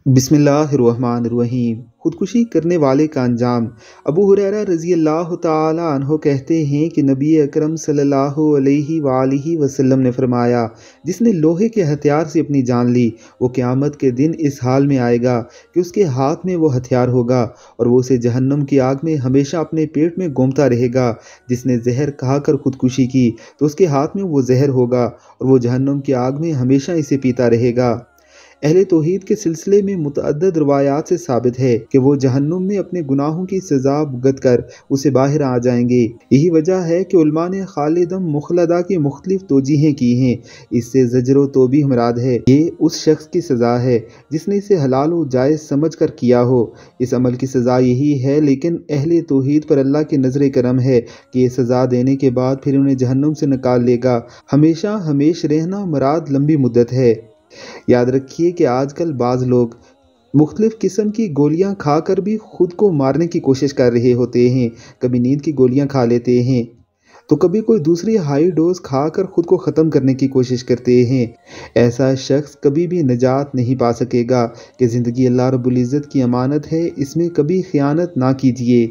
बिस्मिल्लाहिर्रहमानिर्रहीम। खुदकुशी करने वाले का अंजाम। अबू हुरैरा रज़ी अल्लाह ताला अन्हो कहते हैं कि नबी अकरम सल्लल्लाहु अलैहि वसल्लम ने फरमाया, जिसने लोहे के हथियार से अपनी जान ली वो क़यामत के दिन इस हाल में आएगा कि उसके हाथ में वो हथियार होगा और वो उसे जहन्नम की आग में हमेशा अपने पेट में गोमता रहेगा। जिसने जहर खाकर खुदकुशी की तो उसके हाथ में वो जहर होगा और वो जहन्नम की आग में हमेशा इसे पीता रहेगा। अहले तौहीद के सिलसिले में मुतअद्दिद रवायात से साबित है कि वो जहन्नुम में अपने गुनाहों की सज़ा भुगत कर उसे बाहर आ जाएंगे। यही वजह है कि उलमा ने खालिदम मुखलदा की मुख्तलिफ तौजीहें की हैं। इससे ज़जर तौबी मुराद है। ये उस शख्स की सज़ा है जिसने इसे हलाल व जायज़ समझ कर किया हो। इस अमल की सज़ा यही है, लेकिन अहले तौहीद पर अल्लाह की नज़र करम है कि ये सज़ा देने के बाद फिर उन्हें जहन्नुम से निकाल लेगा। हमेशा हमेश रहना मुराद लंबी मुद्दत है। याद रखिए कि आजकल बाज़ लोग मुख्तलिफ़ किस्म की गोलियां खाकर भी खुद को मारने की कोशिश कर रहे होते हैं। कभी नींद की गोलियां खा लेते हैं तो कभी कोई दूसरी हाई डोज खाकर खुद को ख़त्म करने की कोशिश करते हैं। ऐसा शख्स कभी भी निजात नहीं पा सकेगा कि ज़िंदगी अल्लाह रब्बुल इज़्ज़त की अमानत है, इसमें कभी ख़यानत ना कीजिए।